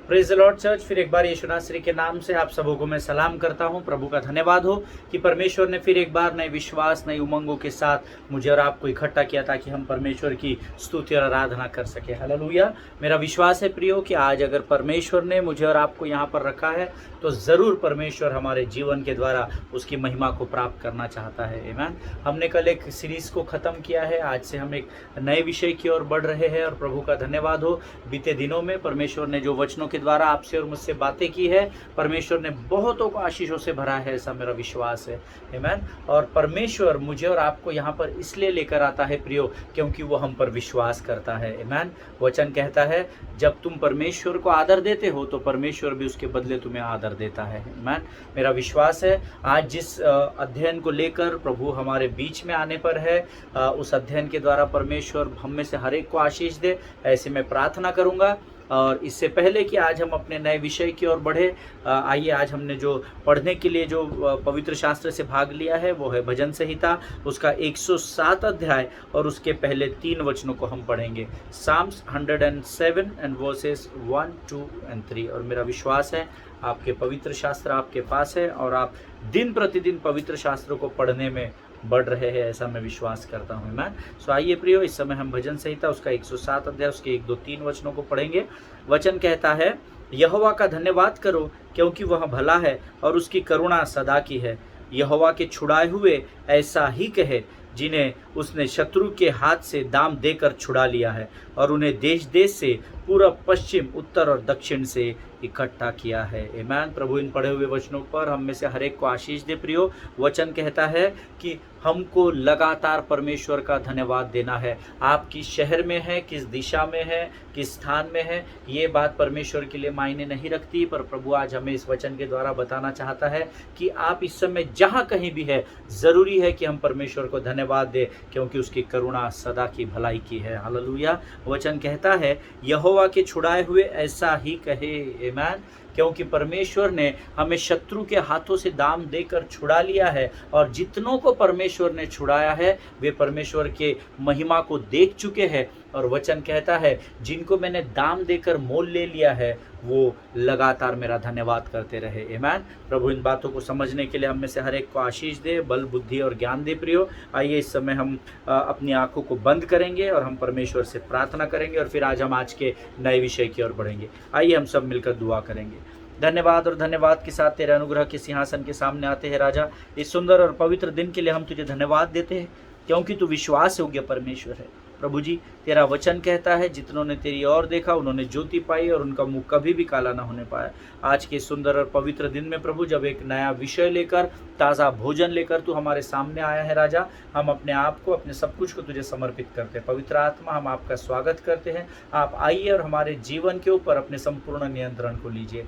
Praise the Lord church. फिर एक बार यीशु नासरी के नाम से आप सबों को मैं सलाम करता हूं। प्रभु का धन्यवाद हो कि परमेश्वर ने फिर एक बार नए विश्वास, नई उमंगों के साथ मुझे और आपको इकट्ठा किया ताकि हम परमेश्वर की स्तुति और आराधना कर सके। हालेलुया। मेरा विश्वास है प्रियो कि आज अगर परमेश्वर ने मुझे और आपको यहाँ पर रखा है तो ज़रूर परमेश्वर हमारे जीवन के द्वारा उसकी महिमा को प्राप्त करना चाहता है। आमीन। हमने कल एक सीरीज़ को ख़त्म किया है, आज से हम एक नए विषय की ओर बढ़ रहे हैं और प्रभु का धन्यवाद हो। बीते दिनों में परमेश्वर ने जो वचनों के द्वारा आपसे और मुझसे बातें की है, परमेश्वर ने बहुतों को आशीषों से भरा है, ऐसा मेरा विश्वास है। आमीन। और परमेश्वर मुझे और आपको यहाँ पर इसलिए लेकर आता है प्रियो, क्योंकि वो हम पर विश्वास करता है। आमीन। वचन कहता है जब तुम परमेश्वर को आदर देते हो तो परमेश्वर भी उसके बदले तुम्हें आदर देता है। आमीन। मेरा विश्वास है आज जिस अध्ययन को लेकर प्रभु हमारे बीच में आने पर है, उस अध्ययन के द्वारा परमेश्वर हम में से हर एक को आशीष दे, ऐसे मैं प्रार्थना करूँगा। और इससे पहले कि आज हम अपने नए विषय की ओर बढ़े, आइए आज हमने जो पढ़ने के लिए जो पवित्र शास्त्र से भाग लिया है वो है भजन संहिता, उसका 107 अध्याय और उसके पहले 3 वचनों को हम पढ़ेंगे। Psalms 107 and verses 1, 2 and 3। और मेरा विश्वास है आपके पवित्र शास्त्र आपके पास है और आप दिन प्रतिदिन पवित्र शास्त्रों को पढ़ने में बढ़ रहे हैं, ऐसा मैं विश्वास करता हूँ। मैं सो आइए प्रियो, इस समय हम भजन संहिता उसका 107 अध्याय उसके 1, 2, 3 वचनों को पढ़ेंगे। वचन कहता है, यहोवा का धन्यवाद करो क्योंकि वह भला है और उसकी करुणा सदा की है। यहोवा के छुड़ाए हुए ऐसा ही कहे जिन्हें उसने शत्रु के हाथ से दाम देकर छुड़ा लिया है और उन्हें देश देश से, पूरब, पश्चिम, उत्तर और दक्षिण से इकट्ठा किया है। आमीन। प्रभु इन पढ़े हुए वचनों पर हम में से हर एक को आशीष दे प्रियो। वचन कहता है कि हमको लगातार परमेश्वर का धन्यवाद देना है। आप किस शहर में हैं, किस दिशा में हैं, किस स्थान में हैं, ये बात परमेश्वर के लिए मायने नहीं रखती, पर प्रभु आज हमें इस वचन के द्वारा बताना चाहता है कि आप इस समय जहाँ कहीं भी है, ज़रूरी है कि हम परमेश्वर को धन्यवाद दें क्योंकि उसकी करुणा सदा की भलाई की है। हालेलुया। वचन कहता है यहोवा के छुड़ाए हुए ऐसा ही कहे। आमीन। क्योंकि परमेश्वर ने हमें शत्रु के हाथों से दाम देकर छुड़ा लिया है और जितनों को परमेश्वर ने छुड़ाया है वे परमेश्वर के महिमा को देख चुके हैं। और वचन कहता है जिनको मैंने दाम देकर मोल ले लिया है वो लगातार मेरा धन्यवाद करते रहे। आमीन। प्रभु इन बातों को समझने के लिए हम में से हर एक को आशीष दे, बल, बुद्धि और ज्ञान दे प्रियो। आइए इस समय हम अपनी आंखों को बंद करेंगे और हम परमेश्वर से प्रार्थना करेंगे और फिर आज हम आज के नए विषय की ओर बढ़ेंगे। आइए हम सब मिलकर दुआ करेंगे। धन्यवाद और धन्यवाद के साथ तेरे अनुग्रह के सिंहासन के सामने आते हैं राजा। इस सुंदर और पवित्र दिन के लिए हम तुझे धन्यवाद देते हैं क्योंकि तू विश्वास योग्य परमेश्वर है। प्रभु जी, तेरा वचन कहता है जितनों ने तेरी ओर देखा उन्होंने ज्योति पाई और उनका मुख कभी भी काला ना होने पाया। आज के सुंदर और पवित्र दिन में प्रभु जब एक नया विषय लेकर, ताज़ा भोजन लेकर तू हमारे सामने आया है राजा, हम अपने आप को, अपने सब कुछ को तुझे समर्पित करते हैं। पवित्र आत्मा, हम आपका स्वागत करते हैं। आप आइए और हमारे जीवन के ऊपर अपने संपूर्ण नियंत्रण को लीजिए।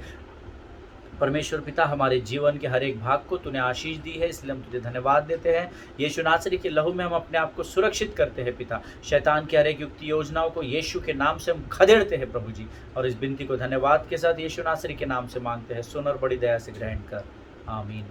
परमेश्वर पिता, हमारे जीवन के हर एक भाग को तूने आशीष दी है, इसलिए हम तुझे धन्यवाद देते हैं। यीशु नासरी के लहू में हम अपने आप को सुरक्षित करते हैं पिता। शैतान की हर एक युक्ति योजनाओं को यीशु के नाम से हम खदेड़ते हैं प्रभु जी। और इस विनती को धन्यवाद के साथ यीशु नासरी के नाम से मांगते हैं। सुन और बड़ी दया से ग्रहण कर। आमीन।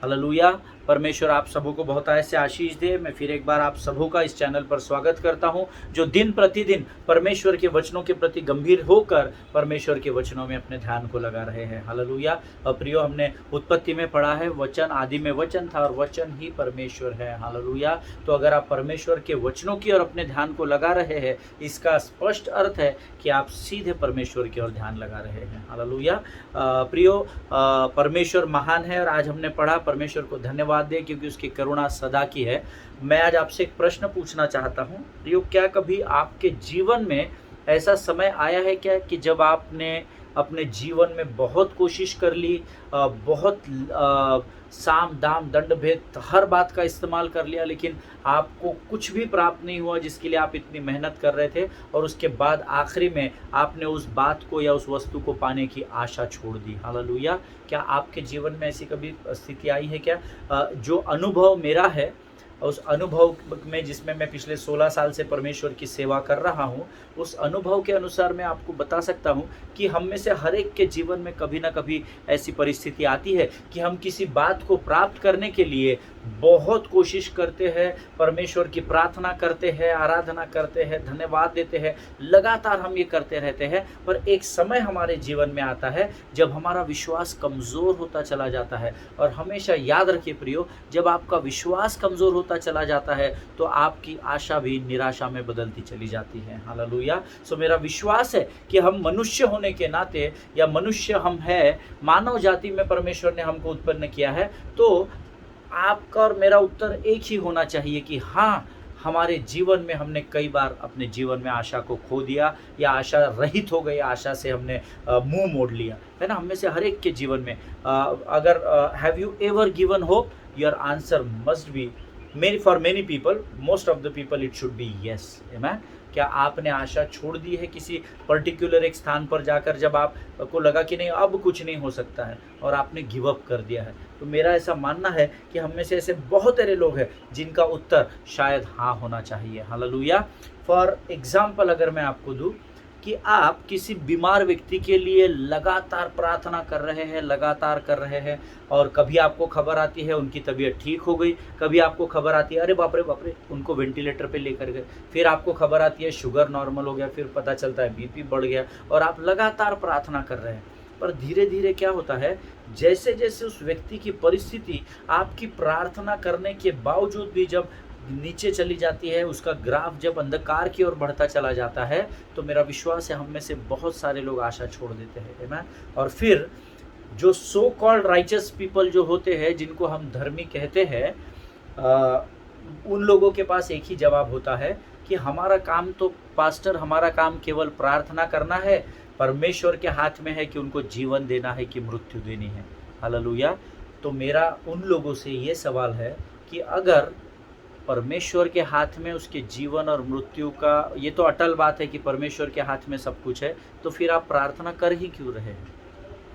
हालेलुया। परमेश्वर आप सबों को बहुत ऐसे आशीष दे। मैं फिर एक बार आप सबों का इस चैनल पर स्वागत करता हूं जो दिन प्रतिदिन परमेश्वर के वचनों के प्रति गंभीर होकर परमेश्वर के वचनों में अपने ध्यान को लगा रहे हैं। हालेलुया। और प्रियो, हमने उत्पत्ति में पढ़ा है वचन आदि में वचन था और वचन ही परमेश्वर है। हालेलुया। तो अगर आप परमेश्वर के वचनों की ओर अपने ध्यान को लगा रहे हैं, इसका स्पष्ट अर्थ है कि आप सीधे परमेश्वर की ओर ध्यान लगा रहे हैं। हालेलुया। प्रियो, परमेश्वर महान है और आज हमने पढ़ा परमेश्वर को धन्यवाद दे क्योंकि उसकी करुणा सदा की है। मैं आज आपसे एक प्रश्न पूछना चाहता हूं प्रियो, क्या कभी आपके जीवन में ऐसा समय आया है क्या कि जब आपने अपने जीवन में बहुत कोशिश कर ली, बहुत साम दाम दंड भेद हर बात का इस्तेमाल कर लिया, लेकिन आपको कुछ भी प्राप्त नहीं हुआ जिसके लिए आप इतनी मेहनत कर रहे थे, और उसके बाद आखिरी में आपने उस बात को या उस वस्तु को पाने की आशा छोड़ दी। हालेलुया। क्या आपके जीवन में ऐसी कभी स्थिति आई है क्या? जो अनुभव मेरा है उस अनुभव में जिसमें मैं पिछले 16 साल से परमेश्वर की सेवा कर रहा हूँ, उस अनुभव के अनुसार मैं आपको बता सकता हूँ कि हम में से हर एक के जीवन में कभी ना कभी ऐसी परिस्थिति आती है कि हम किसी बात को प्राप्त करने के लिए बहुत कोशिश करते हैं, परमेश्वर की प्रार्थना करते हैं, आराधना करते हैं, धन्यवाद देते हैं, लगातार हम ये करते रहते हैं। पर एक समय हमारे जीवन में आता है जब हमारा विश्वास कमज़ोर होता चला जाता है। और हमेशा याद रखिए प्रियो, जब आपका विश्वास कमज़ोर होता चला जाता है तो आपकी आशा भी निराशा में बदलती चली जाती है। हालेलुया। सो मेरा विश्वास है कि हम मनुष्य होने के नाते, या मनुष्य हम है, मानव जाति में परमेश्वर ने हमको उत्पन्न किया है, तो आपका और मेरा उत्तर एक ही होना चाहिए कि हाँ, हमारे जीवन में हमने कई बार अपने जीवन में आशा को खो दिया, या आशा रहित हो गई, आशा से हमने मुंह मोड़ लिया, है ना। हम में से हर एक के जीवन में अगर have you ever given hope, your answer must be, for many people, most of the people, it should be yes. आमेन। क्या आपने आशा छोड़ दी है किसी पर्टिकुलर एक स्थान पर जाकर, जब आपको लगा कि नहीं अब कुछ नहीं हो सकता है, और आपने गिव अप कर दिया है? तो मेरा ऐसा मानना है कि हम में से ऐसे बहुत सारे लोग हैं जिनका उत्तर शायद हाँ होना चाहिए। हालेलुया। फॉर एग्जाम्पल अगर मैं आपको दूँ कि आप किसी बीमार व्यक्ति के लिए लगातार प्रार्थना कर रहे हैं, लगातार कर रहे हैं, और कभी आपको खबर आती है उनकी तबीयत ठीक हो गई, कभी आपको खबर आती है अरे बाप रे उनको वेंटिलेटर पे लेकर गए, फिर आपको खबर आती है शुगर नॉर्मल हो गया, फिर पता चलता है बीपी बढ़ गया, और आप लगातार प्रार्थना कर रहे हैं। पर धीरे धीरे क्या होता है, जैसे जैसे उस व्यक्ति की परिस्थिति आपकी प्रार्थना करने के बावजूद भी जब नीचे चली जाती है, उसका ग्राफ जब अंधकार की ओर बढ़ता चला जाता है, तो मेरा विश्वास है हम में से बहुत सारे लोग आशा छोड़ देते हैं। आमेन। और फिर जो सो कॉल्ड राइचस पीपल जो होते हैं, जिनको हम धर्मी कहते हैं, उन लोगों के पास एक ही जवाब होता है कि हमारा काम तो पास्टर, हमारा काम केवल प्रार्थना करना है, परमेश्वर के हाथ में है कि उनको जीवन देना है कि मृत्यु देनी है। हालेलुया। तो मेरा उन लोगों से ये सवाल है कि अगर परमेश्वर के हाथ में उसके जीवन और मृत्यु का, ये तो अटल बात है कि परमेश्वर के हाथ में सब कुछ है, तो फिर आप प्रार्थना कर ही क्यों रहे हैं?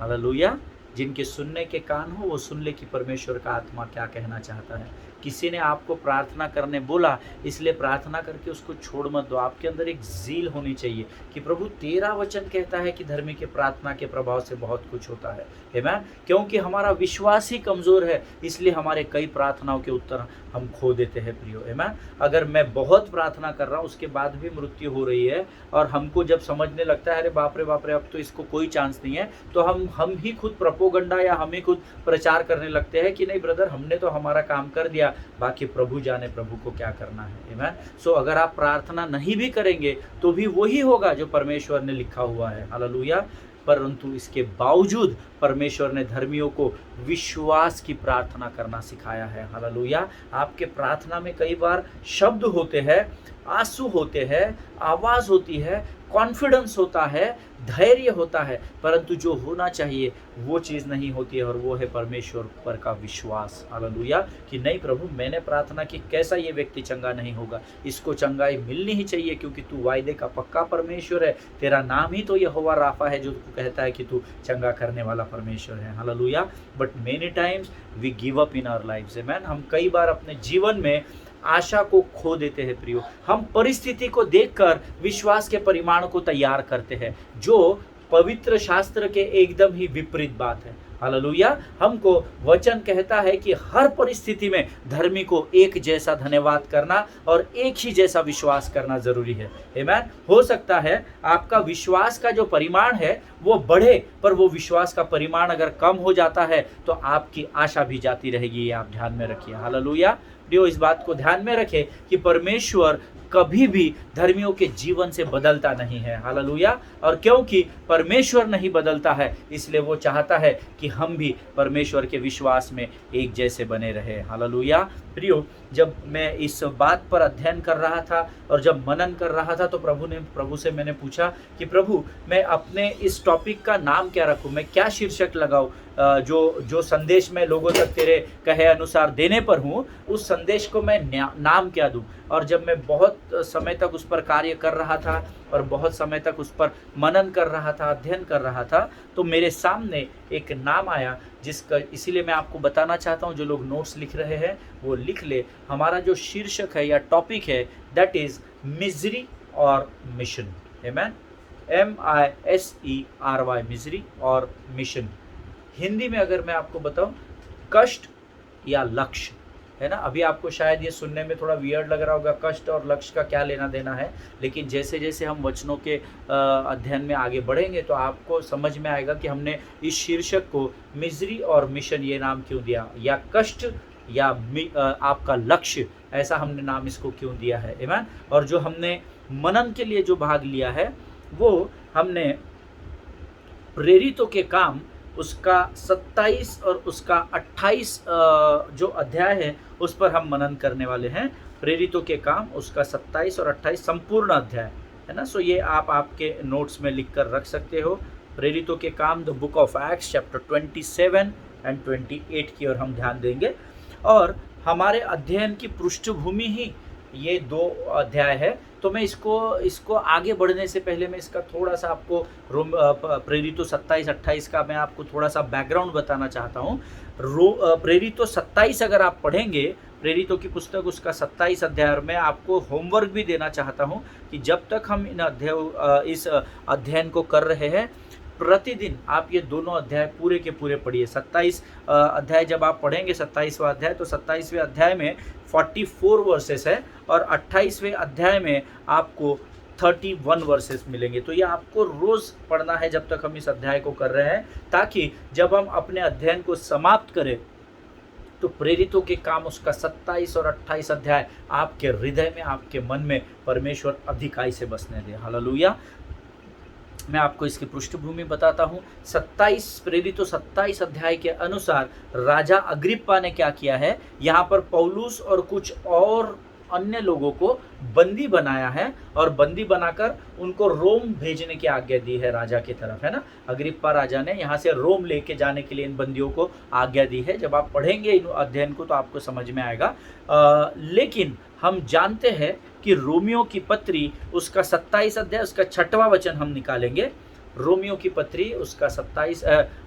हालेलुया। जिनके सुनने के कान हो वो सुन ले कि परमेश्वर का आत्मा क्या कहना चाहता है। किसी ने आपको प्रार्थना करने बोला, इसलिए प्रार्थना करके उसको छोड़ मत दो। आपके अंदर एक ज़ील होनी चाहिए कि प्रभु तेरा वचन कहता है कि धर्मी के प्रार्थना के प्रभाव से बहुत कुछ होता है। आमेन। क्योंकि हमारा विश्वास ही कमज़ोर है, इसलिए हमारे कई प्रार्थनाओं के उत्तर हम खो देते हैं प्रियो। आमेन। अगर मैं बहुत प्रार्थना कर रहा हूँ, उसके बाद भी मृत्यु हो रही है, और हमको जब समझने लगता है अरे बाप रे अब तो इसको कोई चांस नहीं है, तो हम ही खुद प्रोपोगंडा या हम ही खुद प्रचार करने लगते हैं कि नहीं ब्रदर, हमने तो हमारा काम कर दिया, बाकी प्रभु जाने प्रभु को क्या करना है। आमेन। सो अगर आप प्रार्थना नहीं भी करेंगे तो भी वही होगा जो परमेश्वर ने लिखा हुआ है। हालेलुया। परंतु इसके बावजूद परमेश्वर ने धर्मियों को विश्वास की प्रार्थना करना सिखाया है। हालेलुया। आपके प्रार्थना में कई बार शब्द होते हैं, आंसू होते हैं, आवाज़ होती है, कॉन्फिडेंस होता है, धैर्य होता है, परंतु जो होना चाहिए वो चीज़ नहीं होती है, और वो है परमेश्वर पर का विश्वास। हालेलुया। कि नहीं प्रभु, मैंने प्रार्थना की, कैसा ये व्यक्ति चंगा नहीं होगा, इसको चंगाई मिलनी ही चाहिए, क्योंकि तू वायदे का पक्का परमेश्वर है, तेरा नाम ही तो यहोवा राफा है, जो तू कहता है कि तू चंगा करने वाला परमेश्वर है। हालेलुया। But many times we give up in our lives. आमेन। हम कई बार अपने जीवन में आशा को खो देते हैं प्रियो। हम परिस्थिति को देखकर विश्वास के परिमाण को तैयार करते हैं, जो पवित्र शास्त्र के एकदम ही विपरीत बात है। हालेलुया। हमको वचन कहता है कि हर परिस्थिति में धर्मी को एक जैसा धन्यवाद करना और एक ही जैसा विश्वास करना जरूरी है। आमेन। हो सकता है आपका विश्वास का जो परिमाण है वो बढ़े, पर वो विश्वास का परिमाण अगर कम हो जाता है तो आपकी आशा भी जाती रहेगी। ये आप ध्यान में रखिए। हालेलुया। प्रियो, इस बात को ध्यान में रखें कि परमेश्वर कभी भी धर्मियों के जीवन से बदलता नहीं है। हालेलुया। और क्योंकि परमेश्वर नहीं बदलता है, इसलिए वो चाहता है कि हम भी परमेश्वर के विश्वास में एक जैसे बने रहे। हालेलुया। प्रियो, जब मैं इस बात पर अध्ययन कर रहा था और जब मनन कर रहा था, तो प्रभु से मैंने पूछा कि प्रभु, मैं अपने इस टॉपिक का नाम क्या रखूं, मैं क्या शीर्षक लगाऊं, जो संदेश मैं लोगों तक तेरे कहे अनुसार देने पर हूँ, उस संदेश को मैं नाम क्या दूं। और जब मैं बहुत समय तक उस पर कार्य कर रहा था और बहुत समय तक उस पर मनन कर रहा था, अध्ययन कर रहा था, तो मेरे सामने एक नाम आया जिसका, इसीलिए मैं आपको बताना चाहता हूँ, जो लोग नोट्स लिख रहे हैं वो लिख ले। हमारा जो शीर्षक है या टॉपिक है दैट इज मिजरी और मिशन। आमेन। MISERY, मिजरी और मिशन। हिंदी में अगर मैं आपको बताऊं, कष्ट या लक्ष्य, है ना। अभी आपको शायद ये सुनने में थोड़ा वियर्ड लग रहा होगा, कष्ट और लक्ष्य का क्या लेना देना है, लेकिन जैसे जैसे हम वचनों के अध्ययन में आगे बढ़ेंगे तो आपको समझ में आएगा कि हमने इस शीर्षक को मिजरी और मिशन ये नाम क्यों दिया, या कष्ट या आपका लक्ष्य, ऐसा हमने नाम इसको क्यों दिया है। आमीन। और जो हमने मनन के लिए जो भाग लिया है वो हमने प्रेरितों के काम उसका 27 और उसका 28 जो अध्याय है उस पर हम मनन करने वाले हैं। प्रेरितों के काम उसका 27 और 28 संपूर्ण अध्याय है ना। सो ये आप आपके नोट्स में लिख कर रख सकते हो। प्रेरितों के काम the book of Acts chapter 27 and 28 की ओर हम ध्यान देंगे। और हमारे अध्ययन की पृष्ठभूमि ही ये 2 अध्याय है। तो मैं इसको आगे बढ़ने से पहले मैं इसका थोड़ा सा आपको प्रेरितों 27-28 का मैं आपको थोड़ा सा बैकग्राउंड बताना चाहता हूँ। प्रेरितों 27 अगर आप पढ़ेंगे, प्रेरितों की पुस्तक उसका 27 अध्याय, और मैं आपको होमवर्क भी देना चाहता हूँ कि जब तक हम इस अध्ययन को कर रहे हैं, प्रतिदिन आप ये दोनों अध्याय पूरे के पूरे पढ़िए। 27 अध्याय जब आप पढ़ेंगे, 27वां अध्याय, तो 27वें अध्याय में 44 वर्सेस है और 28वें अध्याय में आपको 31 वर्सेस मिलेंगे। तो ये आपको रोज पढ़ना है जब तक हम इस अध्याय को कर रहे हैं, ताकि जब हम अपने अध्ययन को समाप्त करें तो प्रेरितों के काम उसका 27 और 28 अध्याय आपके हृदय में, आपके मन में परमेश्वर अधिकाई से बसने दे। हालेलुया। मैं आपको इसकी पृष्ठभूमि बताता हूँ। 27 प्रेरितों 27 अध्याय के अनुसार राजा अग्रिप्पा ने क्या किया है, यहाँ पर पौलुस और कुछ और अन्य लोगों को बंदी बनाया है और बंदी बनाकर उनको रोम भेजने की आज्ञा दी है राजा की तरफ, है ना। अग्रिप्पा राजा ने यहाँ से रोम लेके जाने के लिए इन बंदियों को आज्ञा दी है। जब आप पढ़ेंगे इन अध्ययन को तो आपको समझ में आएगा। लेकिन हम जानते हैं कि रोमियो की पत्री उसका 27 अध्याय उसका 6वां वचन हम निकालेंगे। रोमियो की पत्री उसका 27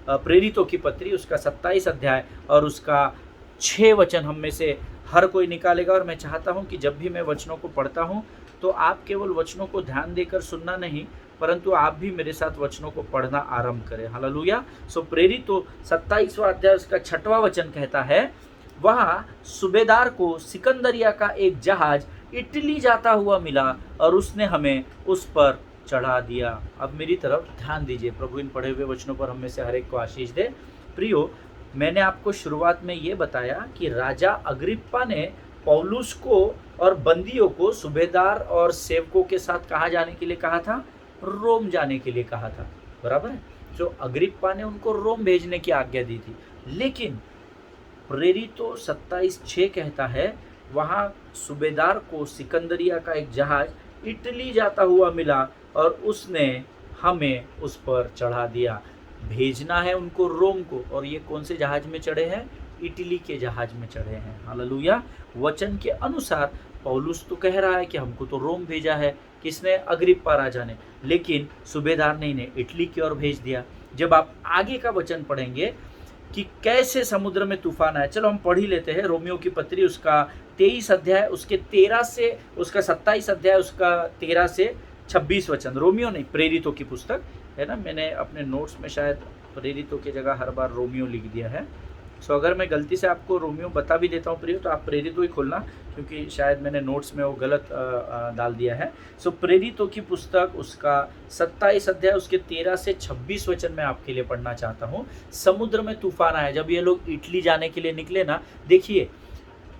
प्रेरितों की पत्री उसका 27 अध्याय और उसका 6 वचन हम में से हर कोई निकालेगा। और मैं चाहता हूं कि जब भी मैं वचनों को पढ़ता हूं तो आप केवल वचनों को ध्यान देकर सुनना नहीं, परंतु आप भी मेरे साथ वचनों को पढ़ना आरंभ करें। हालेलुया। सो प्रेरितों 27वां अध्याय उसका 6वां वचन कहता है, वहाँ सूबेदार को सिकंदरिया का एक जहाज इटली जाता हुआ मिला और उसने हमें उस पर चढ़ा दिया। अब मेरी तरफ ध्यान दीजिए। प्रभु इन पढ़े हुए वचनों पर हम में से हर एक को आशीष दे। प्रियो, मैंने आपको शुरुआत में ये बताया कि राजा अग्रिप्पा ने पौलुस को और बंदियों को सूबेदार और सेवकों के साथ कहाँ जाने के लिए कहा था? रोम जाने के लिए कहा था, बराबर है। जो अग्रिप्पा ने उनको रोम भेजने की आज्ञा दी थी। लेकिन प्रेरितों 27:6 कहता है, वहाँ सूबेदार को सिकंदरिया का एक जहाज इटली जाता हुआ मिला और उसने हमें उस पर चढ़ा दिया। भेजना है उनको रोम को, और ये कौन से जहाज में चढ़े हैं? इटली के जहाज में चढ़े हैं। हालेलुया। वचन के अनुसार पौलुस तो कह रहा है कि हमको तो रोम भेजा है, किसने? अग्रिप्पा राजा ने, लेकिन सूबेदार ने इन्हें इटली की ओर भेज दिया। जब आप आगे का वचन पढ़ेंगे कि कैसे समुद्र में तूफान आया, चलो हम पढ़ ही लेते हैं। रोमियो की पत्री उसका 23 अध्याय उसके 13 से उसका 27 अध्याय उसका 13 से 26 वचन। रोमियो नहीं, प्रेरितों की पुस्तक है ना। मैंने अपने नोट्स में शायद प्रेरितों की जगह हर बार रोमियो लिख दिया है। सो अगर मैं गलती से आपको रोमियो बता भी देता हूँ प्रियो, तो आप प्रेरितों ही खोलना, क्योंकि शायद मैंने नोट्स में वो गलत डाल दिया है। सो प्रेरितों की पुस्तक उसका 27 अध्याय उसके 13 से 26 वचन मैं आपके लिए पढ़ना चाहता हूँ। समुद्र में तूफान आया। जब ये लोग इटली जाने के लिए निकले ना, देखिए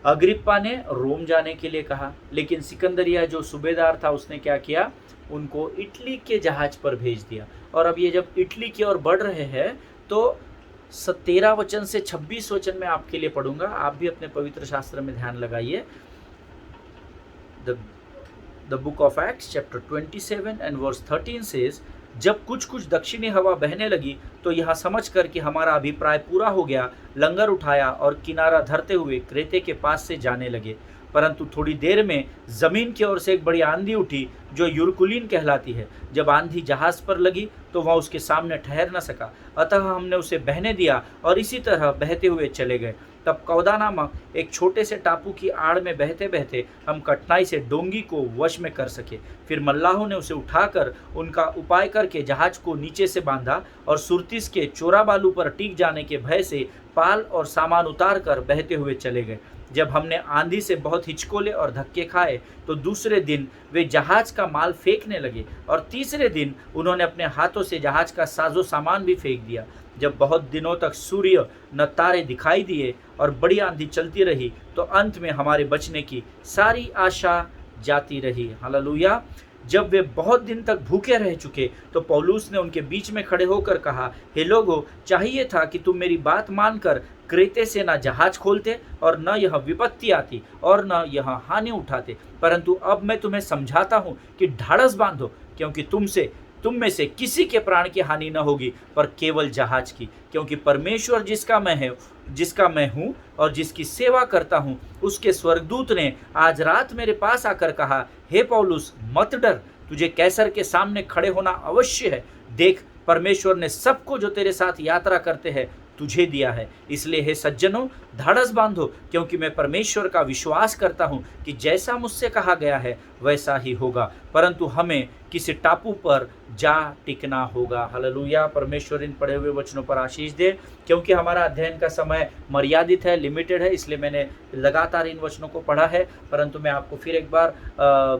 अग्रिप्पा ने रोम जाने के लिए कहा, लेकिन सिकंदरिया जो सूबेदार था उसने क्या किया? उनको इटली के जहाज पर भेज दिया। और अब ये जब इटली की ओर बढ़ रहे हैं तो 13 वचन से 26 वचन मैं आपके लिए पढ़ूंगा। आप भी अपने पवित्र शास्त्र में ध्यान लगाइए। The book of Acts chapter 27 and verse 13 says, जब कुछ कुछ दक्षिणी हवा बहने लगी तो यह समझ कर कि हमारा अभिप्राय पूरा हो गया, लंगर उठाया और किनारा धरते हुए क्रेते के पास से जाने लगे। परंतु थोड़ी देर में जमीन की ओर से एक बड़ी आंधी उठी जो यूरकुलीन कहलाती है। जब आंधी जहाज पर लगी तो वह उसके सामने ठहर न सका, अतः हमने उसे बहने दिया और इसी तरह बहते हुए चले गए। तब कौदा नामक एक छोटे से टापू की आड़ में बहते बहते हम कठिनाई से डोंगी को वश में कर सके। फिर मल्लाहों ने उसे उठाकर उनका उपाय करके जहाज को नीचे से बांधा और सुरतीस के चोरा बालू पर टिक जाने के भय से पाल और सामान उतार कर बहते हुए चले गए। जब हमने आंधी से बहुत हिचकोले और धक्के खाए तो दूसरे दिन वे जहाज का माल फेंकने लगे और तीसरे दिन उन्होंने अपने हाथों से जहाज का साजो सामान भी फेंक दिया। जब बहुत दिनों तक सूर्य न तारे दिखाई दिए और बड़ी आंधी चलती रही तो अंत में हमारे बचने की सारी आशा जाती रही। हालेलुया। जब वे बहुत दिन तक भूखे रह चुके तो पौलुस ने उनके बीच में खड़े होकर कहा, हे लोगों, चाहिए था कि तुम मेरी बात मानकर क्रेते से न जहाज खोलते और न यह विपत्ति आती और न यह हानि उठाते, परंतु अब मैं तुम्हें समझाता हूँ कि ढाढ़स बांधो, क्योंकि तुम में से किसी के प्राण की हानि न होगी पर केवल जहाज की। क्योंकि परमेश्वर जिसका मैं हूँ और जिसकी सेवा करता हूँ, उसके स्वर्गदूत ने आज रात मेरे पास आकर कहा, हे पौलुस, मत डर, तुझे कैसर के सामने खड़े होना अवश्य है। देख, परमेश्वर ने सबको जो तेरे साथ यात्रा करते हैं तुझे दिया है। इसलिए हे सज्जनों, ढाढ़स बांधो, क्योंकि मैं परमेश्वर का विश्वास करता हूँ कि जैसा मुझसे कहा गया है वैसा ही होगा, परंतु हमें किसी टापू पर जा टिकना होगा। हालेलुया। परमेश्वर इन पढ़े हुए वचनों पर आशीष दे। क्योंकि हमारा अध्ययन का समय मर्यादित है, लिमिटेड है, इसलिए मैंने लगातार इन वचनों को पढ़ा है, परंतु मैं आपको फिर एक बार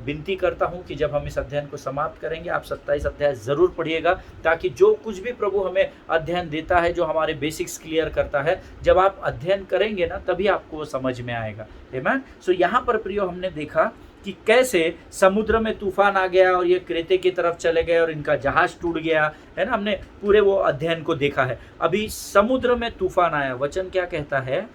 विनती करता हूं कि जब हम इस अध्ययन को समाप्त करेंगे आप 27 अध्याय ज़रूर पढ़िएगा, ताकि जो कुछ भी प्रभु हमें अध्ययन देता है, जो हमारे बेसिक्स क्लियर करता है, जब आप अध्ययन करेंगे ना तभी आपको वो समझ में आएगा। आमीन। सो यहाँ पर प्रियो हमने देखा कि कैसे समुद्र में तूफान आ गया और ये क्रेते की तरफ चले गए और इनका जहाज टूट गया, है ना। हमने पूरे वो अध्ययन को देखा है। अभी समुद्र में तूफान आया, वचन क्या कहता है,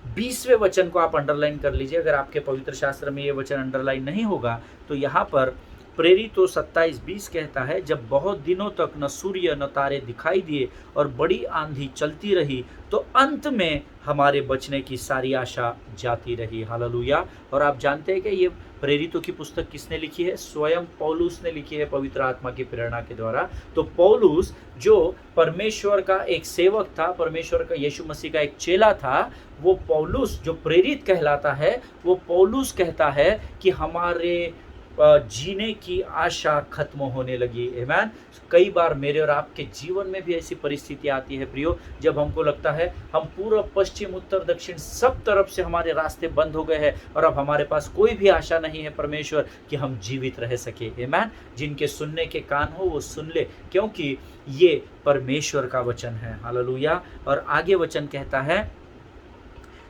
20वें वचन को आप अंडरलाइन कर लीजिए। अगर आपके पवित्र शास्त्र में ये वचन अंडरलाइन नहीं होगा तो यहाँ पर प्रेरितों 27:20 कहता है, जब बहुत दिनों तक न सूर्य न तारे दिखाई दिए और बड़ी आंधी चलती रही तो अंत में हमारे बचने की सारी आशा जाती रही। हालेलुया। और आप जानते हैं कि ये प्रेरितों की पुस्तक किसने लिखी है? स्वयं पौलुस ने लिखी है, पवित्र आत्मा की प्रेरणा के द्वारा। तो पौलुस जो परमेश्वर का एक सेवक था, परमेश्वर का यीशु मसीह का एक चेला था, वो पौलुस जो प्रेरित कहलाता है, वो पौलुस कहता है कि हमारे जीने की आशा खत्म होने लगी। आमीन। कई बार मेरे और आपके जीवन में भी ऐसी परिस्थिति आती है प्रियो, जब हमको लगता है हम पूर्व पश्चिम उत्तर दक्षिण सब तरफ से हमारे रास्ते बंद हो गए हैं और अब हमारे पास कोई भी आशा नहीं है परमेश्वर कि हम जीवित रह सके। आमीन। जिनके सुनने के कान हो वो सुन ले, क्योंकि ये परमेश्वर का वचन है। हालेलुया। और आगे वचन कहता है,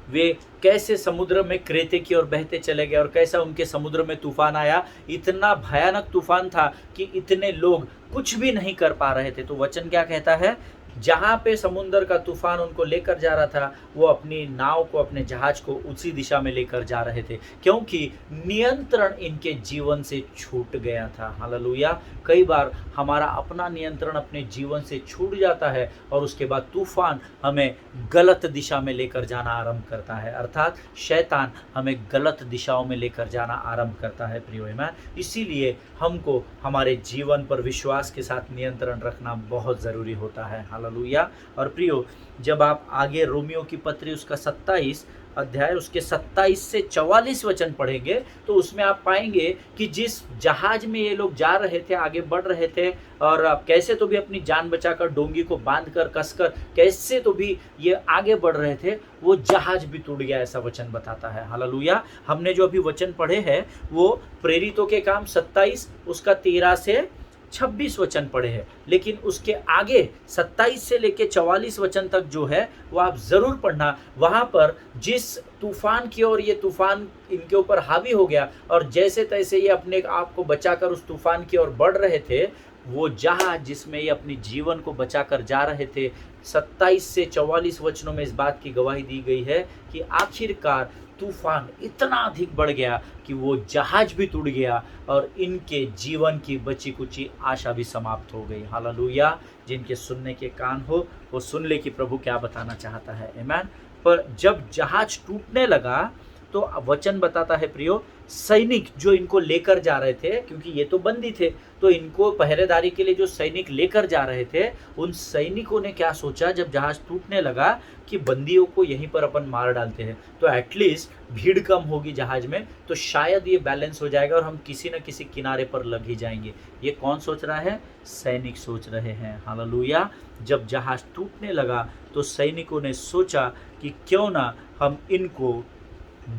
वे कैसे समुद्र में क्रेते की ओर बहते चले गए और कैसा उनके समुद्र में तूफान आया। इतना भयानक तूफान था कि इतने लोग कुछ भी नहीं कर पा रहे थे। तो वचन क्या कहता है, जहाँ पे समुद्र का तूफान उनको लेकर जा रहा था, वो अपनी नाव को, अपने जहाज को उसी दिशा में लेकर जा रहे थे, क्योंकि नियंत्रण इनके जीवन से छूट गया था। हालेलुया। कई बार हमारा अपना नियंत्रण अपने जीवन से छूट जाता है और उसके बाद तूफान हमें गलत दिशा में लेकर जाना आरंभ करता है, अर्थात शैतान हमें गलत दिशाओं में लेकर जाना आरंभ करता है प्रियो। आमीन। इसीलिए हमको हमारे जीवन पर विश्वास के साथ नियंत्रण रखना बहुत ज़रूरी होता है। हालेलुया। और प्रियो, जब आप आगे रोमियो की पत्री उसका 27 अध्याय उसके 27 से 44 वचन पढ़ेंगे तो उसमें आप पाएंगे कि जिस जहाज में ये लोग जा रहे थे, आगे बढ़ रहे थे, और कैसे तो भी अपनी जान बचाकर डोंगी को बांधकर कसकर कैसे तो भी ये आगे बढ़ रहे थे, वो जहाज भी टूट गया, ऐसा वचन बताता है। हालेलुया। हमने जो अभी वचन पढ़े हैं वो प्रेरितों के काम 27 उसका 13 से 26 वचन पढ़े हैं, लेकिन उसके आगे 27 से लेके 44 वचन तक जो है वो आप जरूर पढ़ना। वहां पर जिस तूफान की ओर ये तूफान इनके ऊपर हावी हो गया और जैसे तैसे ये अपने आप को बचाकर उस तूफान की ओर बढ़ रहे थे, वो जहाज जिसमें ये अपनी जीवन को बचाकर जा रहे थे, 27 से 44 वचनों में इस बात की गवाही दी गई है कि आखिरकार तूफान इतना अधिक बढ़ गया कि वो जहाज भी टूट गया और इनके जीवन की बची कुची आशा भी समाप्त हो गई। हालेलुया। जिनके सुनने के कान हो वो सुन ले कि प्रभु क्या बताना चाहता है। आमीन। पर जब जहाज टूटने लगा तो वचन बताता है प्रियो, सैनिक जो इनको लेकर जा रहे थे, क्योंकि ये तो बंदी थे, तो इनको पहरेदारी के लिए जो सैनिक लेकर जा रहे थे, उन सैनिकों ने क्या सोचा जब जहाज टूटने लगा कि बंदियों को यहीं पर अपन मार डालते हैं, तो एटलीस्ट भीड़ कम होगी जहाज में, तो शायद ये बैलेंस हो जाएगा और हम किसी न किसी किनारे पर लग ही जाएंगे। ये कौन सोच रहा है? सैनिक सोच रहे हैं। हालेलुया। जब जहाज टूटने लगा तो सैनिकों ने सोचा कि क्यों ना हम इनको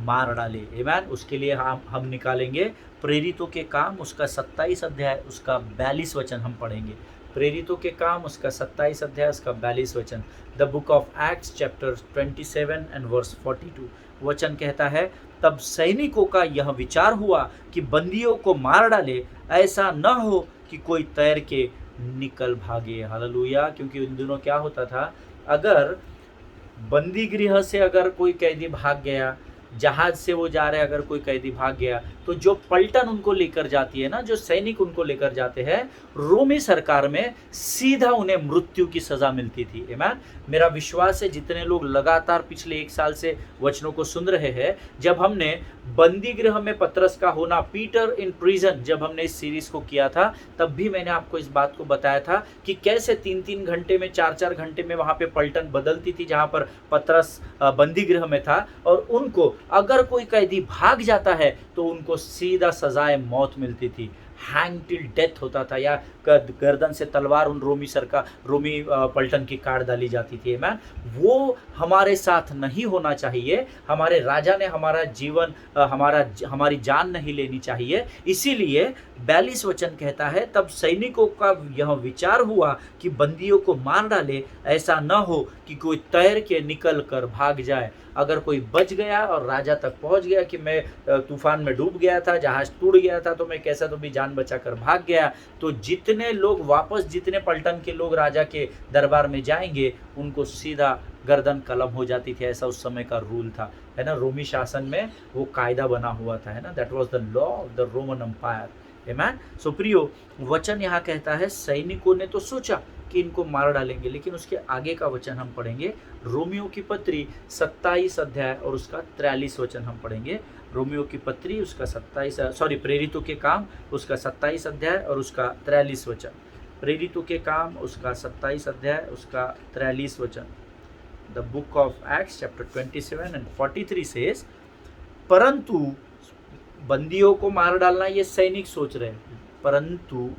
मार डाले। आमीन। उसके लिए हम निकालेंगे प्रेरितों के काम उसका 27 अध्याय उसका 42 वचन हम पढ़ेंगे। प्रेरितों के काम उसका 27 अध्याय उसका 42 वचन। The book of Acts chapter 27 and verse 42। वचन कहता है, तब सैनिकों का यह विचार हुआ कि बंदियों को मार डाले, ऐसा न हो कि कोई तैर के निकल भागे। हालेलुया। क्योंकि उन दिनों क्या होता था, अगर बंदी गृह से अगर कोई कैदी भाग गया, जहाज से वो जा रहे अगर कोई कैदी भाग गया, तो जो पलटन उनको लेकर जाती है ना, जो सैनिक उनको लेकर जाते हैं, रोमी सरकार में सीधा उन्हें मृत्यु की सजा मिलती थी। आमीन। मेरा विश्वास है जितने लोग लगातार पिछले 1 साल से वचनों को सुन रहे हैं, जब हमने बंदी गृह में पतरस का होना, पीटर इन प्रिजन, जब हमने इस सीरीज को किया था, तब भी मैंने आपको इस बात को बताया था कि कैसे 3-3 घंटे में, 4-4 घंटे में वहां पे पलटन बदलती थी जहां पर पतरस बंदी गृह में था, और उनको अगर कोई कैदी भाग जाता है तो उनको सीधा सजाए मौत मिलती थी, हैंग टिल डेथ होता था, या गर्दन से तलवार उन रोमी पलटन की काट डाली जाती थी। मैन, वो हमारे साथ नहीं होना चाहिए। हमारे राजा ने हमारा जीवन, हमारी जान नहीं लेनी चाहिए। इसीलिए 42 वचन कहता है, तब सैनिकों का यह विचार हुआ कि बंदियों को मार डाले, ऐसा न हो कि कोई तैर के निकल कर भाग जाए। अगर कोई बच गया और राजा तक पहुंच गया कि मैं तूफान में डूब गया था, जहाज टूट गया था, तो मैं कैसा तो भी जान बचाकर भाग गया, तो जितने लोग वापस, जितने पलटन के लोग राजा के दरबार में जाएंगे, उनको सीधा गर्दन कलम हो जाती थी। ऐसा उस समय का रूल था, है ना। रोमी शासन में वो कायदा बना हुआ था, है ना। That was the law of the Roman Empire. आमीन। सो प्रियो, वचन यहाँ कहता है सैनिकों ने तो सोचा कि इनको मार डालेंगे, लेकिन उसके आगे का वचन हम पढ़ेंगे। रोमियो की पत्री 27 अध्याय और उसका 43 वचन हम पढ़ेंगे। रोमियो की पत्री उसका प्रेरितों के काम उसका 27 अध्याय और उसका 43 वचन। प्रेरितों के काम उसका 27 अध्याय उसका 43 वचन। The book of Acts chapter 27 and 43 says, परंतु बंदियों को मार डालना ये सैनिक सोच रहे हैं, परंतु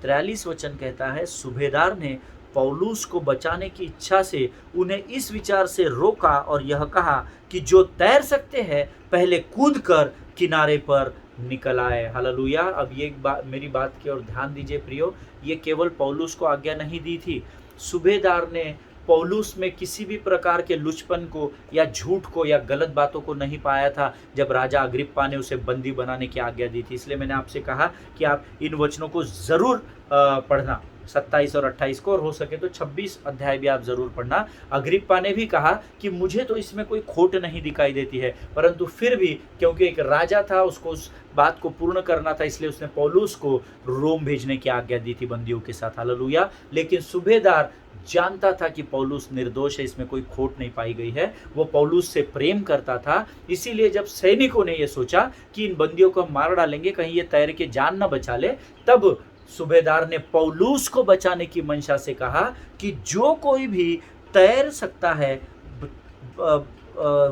43 वचन कहता है, सूबेदार ने पौलुस को बचाने की इच्छा से उन्हें इस विचार से रोका और यह कहा कि जो तैर सकते हैं पहले कूद कर किनारे पर निकल आए। हालेलुया। अब ये मेरी बात की ओर ध्यान दीजिए प्रियो, ये केवल पौलुस को आज्ञा नहीं दी थी। सूबेदार ने पौलुस में किसी भी प्रकार के लुचपन को या झूठ को या गलत बातों को नहीं पाया था जब राजा अग्रिप्पा ने उसे बंदी बनाने की आज्ञा दी थी। इसलिए मैंने आपसे कहा कि आप इन वचनों को ज़रूर पढ़ना, 27 और 28 को, और हो सके तो 26 अध्याय भी आप जरूर पढ़ना। अग्रिप्पा ने भी कहा कि मुझे तो इसमें कोई खोट नहीं दिखाई देती है, परंतु फिर भी क्योंकि एक राजा था, उसको उस बात को पूर्ण करना था, इसलिए उसने पौलुस को रोम भेजने की आज्ञा दी थी बंदियों के साथ। हालेलुया। लेकिन सूबेदार जानता था कि पौलुस निर्दोष है, इसमें कोई खोट नहीं पाई गई है, वो पौलुस से प्रेम करता था। इसीलिए जब सैनिकों ने यह सोचा कि इन बंदियों को मार डालेंगे, कहीं ये तैर के जान न बचा ले, तब सूबेदार ने पौलुस को बचाने की मंशा से कहा कि जो कोई भी तैर सकता है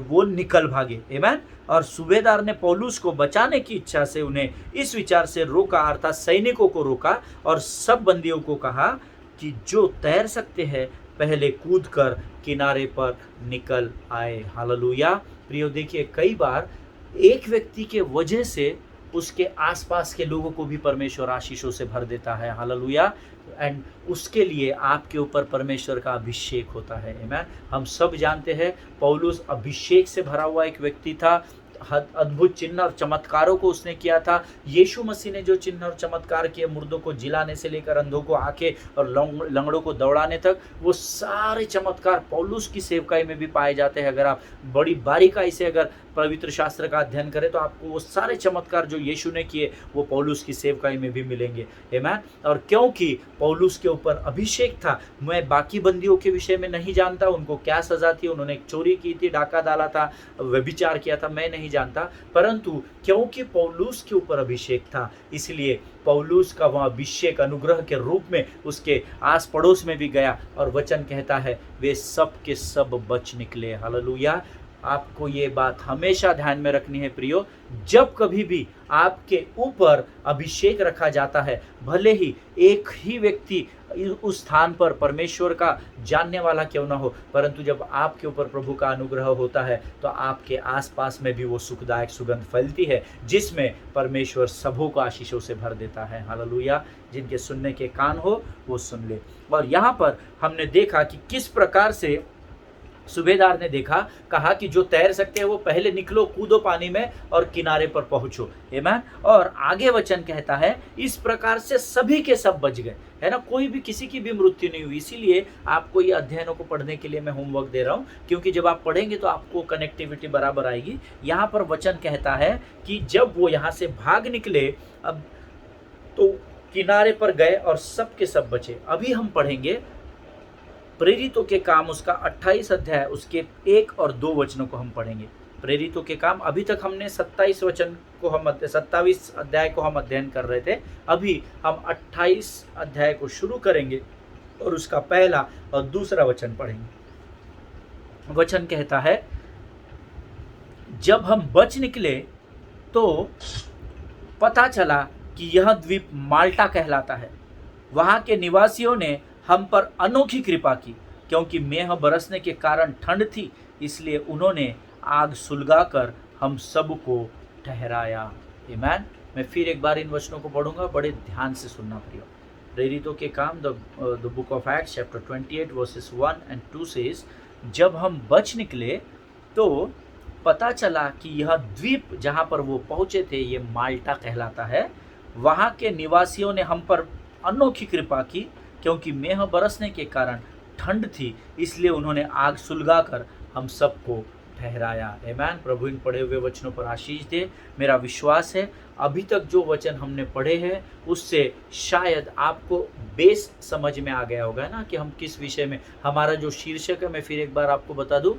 वो निकल भागे। आमीन। और सूबेदार ने पौलुस को बचाने की इच्छा से उन्हें इस विचार से रोका, अर्थात सैनिकों को रोका, और सब बंदियों को कहा कि जो तैर सकते हैं पहले कूद कर किनारे पर निकल आए। हालेलुया। प्रियो, देखिए कई बार एक व्यक्ति के वजह से उसके आसपास के लोगों को भी परमेश्वर आशीषों से भर देता है। हालेलुया। एंड उसके लिए आपके ऊपर परमेश्वर का अभिषेक होता है। आमीन। हम सब जानते हैं पौलुस अभिषेक से भरा हुआ एक व्यक्ति था। अद्भुत चिन्ह और चमत्कारों को उसने किया था। यीशु मसीह ने जो चिन्ह और चमत्कार किए, मुर्दों को जिलाने से लेकर अंधों को आंखें और लंगड़ों को दौड़ाने तक, वो सारे चमत्कार पौलुस की सेवकाई में भी पाए जाते हैं। अगर आप बड़ी बारीकाई से अगर पवित्र शास्त्र का अध्ययन करें तो आपको वो सारे चमत्कार जो यीशु ने किए वो पौलुस की सेवकाई में भी मिलेंगे। आमीन। और क्योंकि पौलुस के ऊपर अभिषेक था, मैं बाकी बंदियों के विषय में नहीं जानता उनको क्या सजा थी, उन्होंने चोरी की थी, डाका डाला था, व्यभिचार किया था, मैं नहीं नहीं जानता, परंतु क्योंकि पौलुस के ऊपर अभिषेक था इसलिए पौलुस का वह अभिषेक अनुग्रह के रूप में उसके आस पड़ोस में भी गया, और वचन कहता है वे सब के सब बच निकले। हालेलुया। आपको ये बात हमेशा ध्यान में रखनी है प्रियो, जब कभी भी आपके ऊपर अभिषेक रखा जाता है, भले ही एक ही व्यक्ति उस स्थान पर परमेश्वर का जानने वाला क्यों ना हो, परंतु जब आपके ऊपर प्रभु का अनुग्रह होता है तो आपके आसपास में भी वो सुखदायक सुगंध फैलती है, जिसमें परमेश्वर सबों को आशीषों से भर देता है। हालेलुया। जिनके सुनने के कान हो वो सुन ले। और यहाँ पर हमने देखा कि किस प्रकार से सूबेदार ने देखा, कहा कि जो तैर सकते हैं वो पहले निकलो, कूदो पानी में और किनारे पर पहुंचो। आमीन। और आगे वचन कहता है इस प्रकार से सभी के सब बच गए, है ना, कोई भी किसी की भी मृत्यु नहीं हुई। इसीलिए आपको ये अध्ययनों को पढ़ने के लिए मैं होमवर्क दे रहा हूँ, क्योंकि जब आप पढ़ेंगे तो आपको कनेक्टिविटी बराबर आएगी। यहाँ पर वचन कहता है कि जब वो यहाँ से भाग निकले, अब तो किनारे पर गए और सब के सब बचे। अभी हम पढ़ेंगे प्रेरितों के काम उसका 28 अध्याय, उसके 1 और 2 वचनों को हम पढ़ेंगे। प्रेरितों के काम, अभी तक हमने 27 वचन को हम 27 अध्याय को हम अध्ययन कर रहे थे। अभी हम 28 अध्याय को शुरू करेंगे और उसका पहला और दूसरा वचन पढ़ेंगे। वचन कहता है जब हम बच निकले तो पता चला कि यह द्वीप माल्टा कहलाता है। वहां के निवासियों ने हम पर अनोखी कृपा की, क्योंकि मेह बरसने के कारण ठंड थी, इसलिए उन्होंने आग सुलगाकर हम सबको ठहराया। आमीन। मैं फिर एक बार इन वचनों को पढ़ूंगा, बड़े ध्यान से सुनना प्रियो। प्रेरितों के काम the book of Acts chapter 28 versus 1 and 2 says, जब हम बच निकले तो पता चला कि यह द्वीप जहाँ पर वो पहुँचे थे ये माल्टा कहलाता है। वहाँ के निवासियों ने हम पर अनोखी कृपा की, क्योंकि मेह बरसने के कारण ठंड थी, इसलिए उन्होंने आग सुलगाकर हम सबको ठहराया। आमीन। प्रभु इन पढ़े हुए वचनों पर आशीष दे। मेरा विश्वास है अभी तक जो वचन हमने पढ़े हैं उससे शायद आपको बेस समझ में आ गया होगा ना, कि हम किस विषय में, हमारा जो शीर्षक है मैं फिर एक बार आपको बता दूं,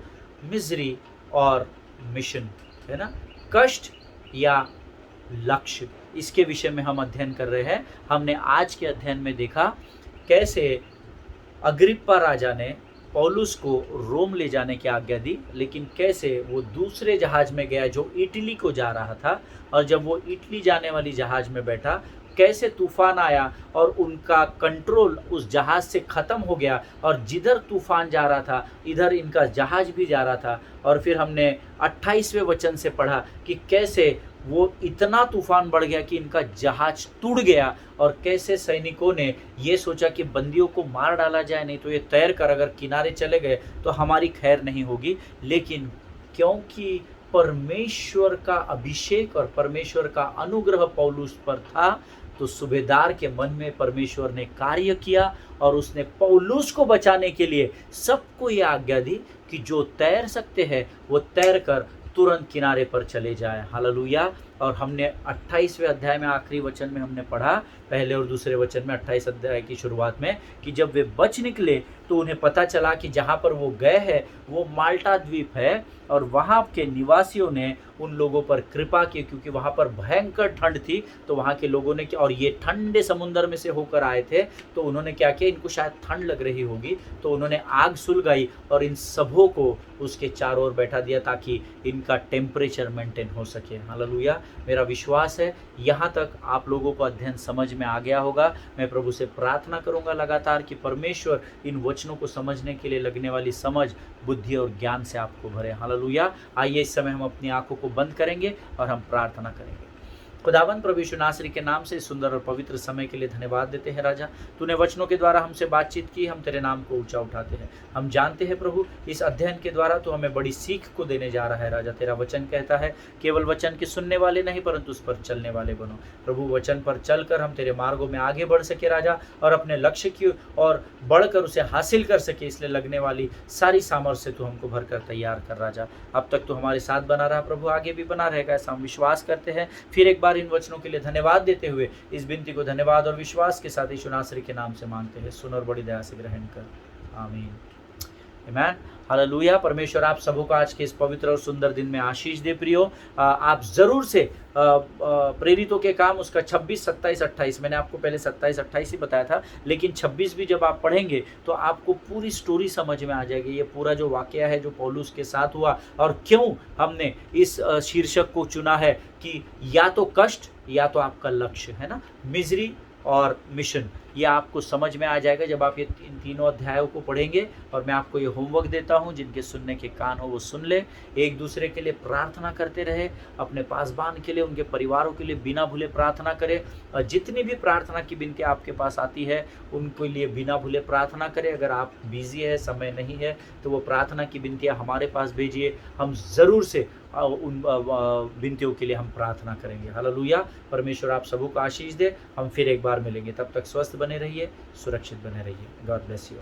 मिजरी और मिशन, है ना, कष्ट या लक्ष्य, इसके विषय में हम अध्ययन कर रहे हैं। हमने आज के अध्ययन में देखा कैसे अग्रिप्पा राजा ने पौलुस को रोम ले जाने की आज्ञा दी, लेकिन कैसे वो दूसरे जहाज में गया जो इटली को जा रहा था, और जब वो इटली जाने वाली जहाज में बैठा कैसे तूफान आया और उनका कंट्रोल उस जहाज से ख़त्म हो गया, और जिधर तूफान जा रहा था इधर इनका जहाज भी जा रहा था। और फिर हमने 28वें वचन से पढ़ा कि कैसे वो इतना तूफान बढ़ गया कि इनका जहाज टूट गया, और कैसे सैनिकों ने ये सोचा कि बंदियों को मार डाला जाए, नहीं तो ये तैर कर अगर किनारे चले गए तो हमारी खैर नहीं होगी। लेकिन क्योंकि परमेश्वर का अभिषेक और परमेश्वर का अनुग्रह पौलुस पर था, तो सूबेदार के मन में परमेश्वर ने कार्य किया और उसने पौलुस को बचाने के लिए सबको ये आज्ञा दी कि जो तैर सकते हैं वो तैर कर तुरंत किनारे पर चले जाए। हालेलुया। और हमने 28वें अध्याय में आखिरी वचन में हमने पढ़ा, पहले और दूसरे वचन में 28 अध्याय की शुरुआत में, कि जब वे बच निकले तो उन्हें पता चला कि जहाँ पर वो गए हैं वो माल्टा द्वीप है, और वहाँ के निवासियों ने उन लोगों पर कृपा की, क्योंकि वहाँ पर भयंकर ठंड थी। तो वहाँ के लोगों ने क्या, और ये ठंडे समुद्र में से होकर आए थे, तो उन्होंने क्या किया, इनको शायद ठंड लग रही होगी, तो उन्होंने आग सुलगाई और इन सबों को उसके चारों ओर बैठा दिया ताकि इनका टेम्परेचर मेंटेन हो सके। हालेलुया। मेरा विश्वास है यहाँ तक आप लोगों को अध्ययन समझ में आ गया होगा। मैं प्रभु से प्रार्थना करूँगा लगातार कि परमेश्वर इन वचनों को समझने के लिए लगने वाली समझ, बुद्धि और ज्ञान से आपको भरे। हालेलुया। आइए इस समय हम अपनी आंखों को बंद करेंगे और हम प्रार्थना करेंगे। खुदावंद प्रभु यीशु नासरी के नाम से सुंदर और पवित्र समय के लिए धन्यवाद देते हैं। राजा, तूने वचनों के द्वारा हमसे बातचीत की, हम तेरे नाम को ऊंचा उठाते हैं। हम जानते हैं प्रभु इस अध्ययन के द्वारा तो हमें बड़ी सीख को देने जा रहा है। राजा, तेरा वचन कहता है केवल वचन के सुनने वाले नहीं परंतु उस पर चलने वाले बनो। प्रभु, वचन पर चलकर हम तेरे मार्गों में आगे बढ़ सके राजा, और अपने लक्ष्य की और बढ़कर उसे हासिल कर सके, इसलिए लगने वाली सारी सामर्थ्य से तू हमको भरकर तैयार कर। राजा, अब तक तो हमारे साथ बना रहा प्रभु, आगे भी बना रहेगा, ऐसा हम विश्वास करते हैं। फिर एक बार इन वचनों के लिए धन्यवाद देते हुए इस विनती को धन्यवाद और विश्वास के साथ यीशु नासरी के नाम से मांगते हैं। सुन और बड़ी दया से ग्रहण कर, आमीन। आमेन, हालेलुया। परमेश्वर आप सबों को आज के इस पवित्र और सुंदर दिन में आशीष दे। प्रियो, आप जरूर से प्रेरितों के काम उसका 26, 27, 28, मैंने आपको पहले 27, 28 ही बताया था, लेकिन 26 भी जब आप पढ़ेंगे तो आपको पूरी स्टोरी समझ में आ जाएगी। ये पूरा जो वाकया है जो पौलुस के साथ हुआ और क्यों हमने इस शीर्षक को चुना है कि या तो कष्ट या तो आपका लक्ष्य, है ना, मिजरी और मिशन। ये आपको समझ में आ जाएगा जब आप ये इन तीनों अध्यायों को पढ़ेंगे। और मैं आपको ये होमवर्क देता हूँ, जिनके सुनने के कान हो वो सुन ले। एक दूसरे के लिए प्रार्थना करते रहे, अपने पासबान के लिए, उनके परिवारों के लिए बिना भूले प्रार्थना करें। और जितनी भी प्रार्थना की विनती आपके पास आती है उनके लिए बिना भूले प्रार्थना करें। अगर आप बिजी है, समय नहीं है, तो वो प्रार्थना की विनतियाँ हमारे पास भेजिए, हम ज़रूर से उन विनतियों के लिए हम प्रार्थना करेंगे। हालेलुया। परमेश्वर आप सबों को आशीष दे। हम फिर एक बार मिलेंगे, तब तक स्वस्थ बने रहिए, सुरक्षित बने रहिए। God bless you.